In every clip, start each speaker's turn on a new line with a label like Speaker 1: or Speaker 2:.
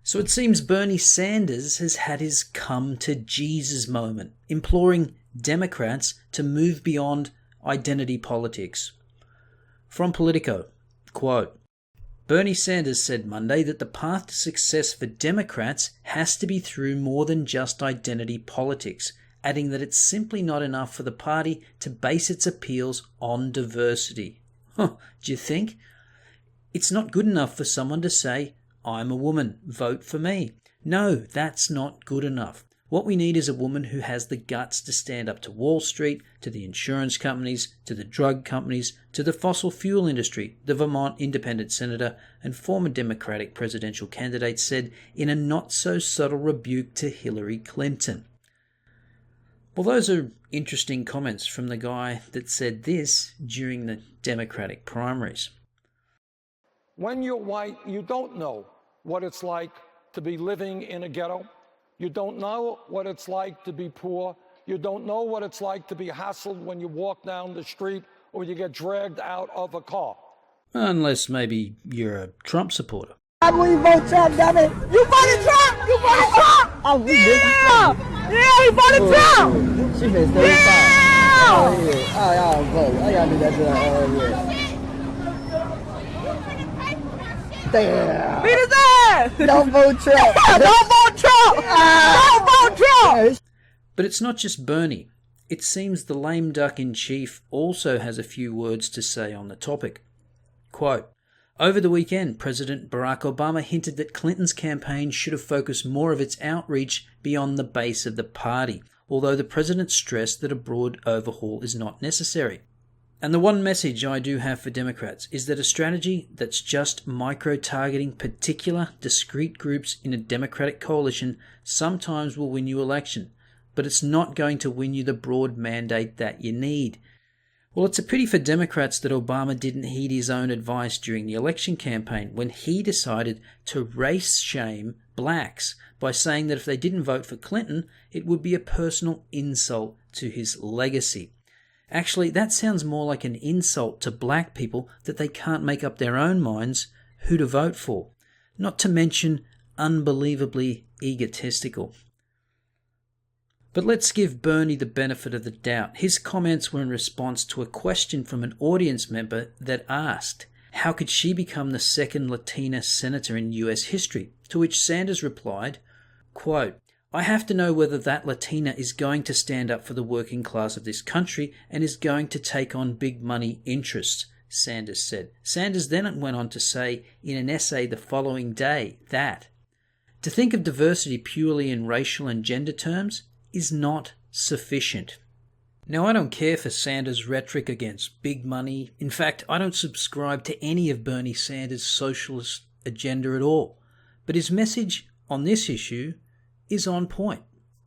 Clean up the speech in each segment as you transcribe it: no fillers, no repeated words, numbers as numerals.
Speaker 1: So it seems Bernie Sanders has had his come to Jesus moment, imploring Democrats to move beyond identity politics. From Politico, quote, Bernie Sanders said Monday that the path to success for Democrats has to be through more than just identity politics, adding that it's simply not enough for the party to base its appeals on diversity. Do you think? It's not good enough for someone to say, I'm a woman, vote for me. No, that's not good enough. What we need is a woman who has the guts to stand up to Wall Street, to the insurance companies, to the drug companies, to the fossil fuel industry, the Vermont independent senator and former Democratic presidential candidate said in a not-so-subtle rebuke to Hillary Clinton. Well, those are interesting comments from the guy that said this during the Democratic primaries.
Speaker 2: When you're white, you don't know what it's like to be living in a ghetto. You don't know what it's like to be poor. You don't know what it's like to be hassled when you walk down the street or you get dragged out of a car.
Speaker 1: Unless maybe you're a Trump supporter.
Speaker 3: I believe vote Trump, damn it. You voted Trump! You voted Trump! Oh, yeah, he voted Trump! She been 35. Yeah! Oh, yeah. Oh, y'all vote. I gotta do that to her. Damn. Beat his ass! Don't vote Trump! Don't vote Trump! Don't vote Trump!
Speaker 1: But it's not just Bernie. It seems the lame duck in chief also has a few words to say on the topic. Quote, over the weekend, President Barack Obama hinted that Clinton's campaign should have focused more of its outreach beyond the base of the party, although the president stressed that a broad overhaul is not necessary. And the one message I do have for Democrats is that a strategy that's just micro-targeting particular, discrete groups in a Democratic coalition sometimes will win you election, but it's not going to win you the broad mandate that you need. Well, it's a pity for Democrats that Obama didn't heed his own advice during the election campaign when he decided to race shame blacks by saying that if they didn't vote for Clinton, it would be a personal insult to his legacy. Actually, that sounds more like an insult to black people that they can't make up their own minds who to vote for, not to mention unbelievably egotistical. But let's give Bernie the benefit of the doubt. His comments were in response to a question from an audience member that asked, how could she become the second Latina senator in US history? To which Sanders replied, quote, I have to know whether that Latina is going to stand up for the working class of this country and is going to take on big money interests, Sanders said. Sanders then went on to say in an essay the following day that to think of diversity purely in racial and gender terms is not sufficient. Now, I don't care for Sanders' rhetoric against big money. In fact, I don't subscribe to any of Bernie Sanders' socialist agenda at all. But his message on this issue is on point.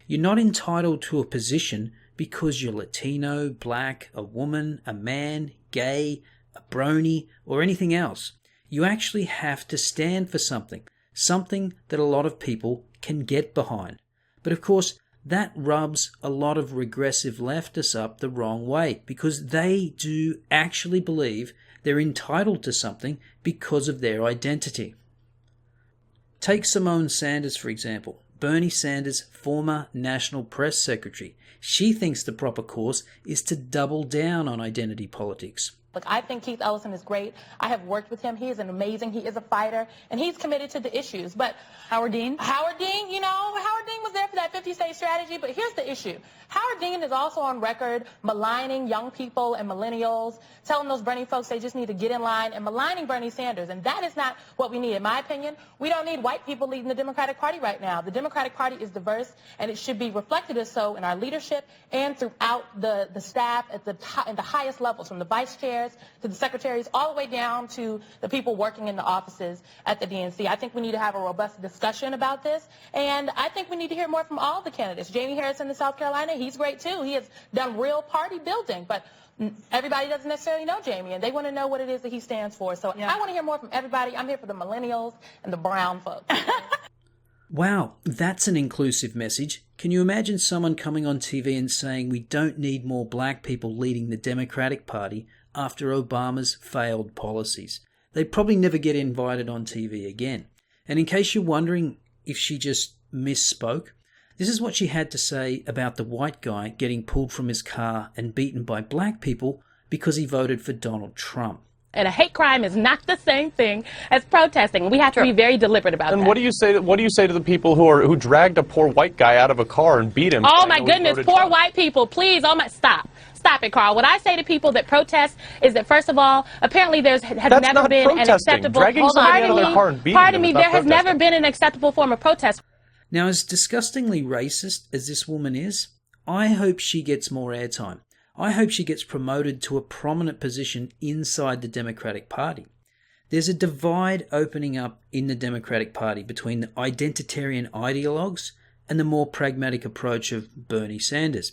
Speaker 1: You're not entitled to a position because you're Latino, black, a woman, a man, gay, a brony, or anything else. You actually have to stand for something that a lot of people can get behind. But of course, that rubs a lot of regressive leftists up the wrong way because they do actually believe they're entitled to something because of their identity. Take Simone Sanders, for example. Bernie Sanders' former National Press Secretary. She thinks the proper course is to double down on identity politics.
Speaker 4: Look, I think Keith Ellison is great. I have worked with him. He is he is a fighter, and he's committed to the issues. But Howard Dean, Howard Dean was there for that 50-state strategy, but here's the issue. Howard Dean is also on record maligning young people and millennials, telling those Bernie folks they just need to get in line, and maligning Bernie Sanders, and that is not what we need. In my opinion, we don't need white people leading the Democratic Party right now. The Democratic Party is diverse, and it should be reflected as so in our leadership and throughout the staff at the highest levels, from the vice chairs to the secretaries, all the way down to the people working in the offices at the DNC. I think we need to have a robust discussion about this, and I think we need to hear more from all the candidates. Jamie Harrison in South Carolina, he's great too. He has done real party building, but everybody doesn't necessarily know Jamie, and they want to know what it is that he stands for. So yeah. I want to hear more from everybody. I'm here for the millennials and the brown folks.
Speaker 1: Wow, that's an inclusive message. Can you imagine someone coming on TV and saying we don't need more black people leading the Democratic Party after Obama's failed policies? They'd probably never get invited on TV again. And in case you're wondering, if she just misspoke? This is what she had to say about the white guy getting pulled from his car and beaten by black people because he voted for Donald Trump.
Speaker 5: And a hate crime is not the same thing as protesting. We have to be very deliberate about that.
Speaker 6: And what do you say to the people who dragged a poor white guy out of a car and beat him?
Speaker 5: Oh my goodness, poor white people, please, stop it, Carl. What I say to people that protest is that, first of all, apparently has never been an acceptable.
Speaker 6: Dragging somebody out of their car and beating
Speaker 5: Pardon
Speaker 6: them
Speaker 5: me, there has never been an acceptable form of protest.
Speaker 1: Now, as disgustingly racist as this woman is, I hope she gets more airtime. I hope she gets promoted to a prominent position inside the Democratic Party. There's a divide opening up in the Democratic Party between the identitarian ideologues and the more pragmatic approach of Bernie Sanders.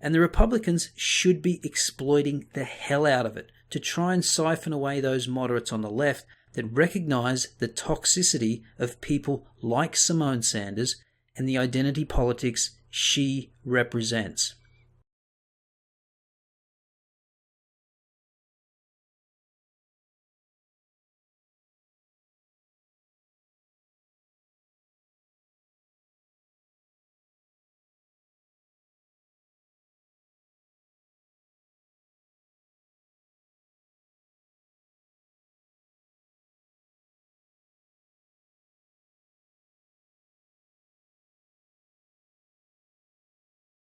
Speaker 1: And the Republicans should be exploiting the hell out of it to try and siphon away those moderates on the left that recognize the toxicity of people like Simone Sanders and the identity politics she represents.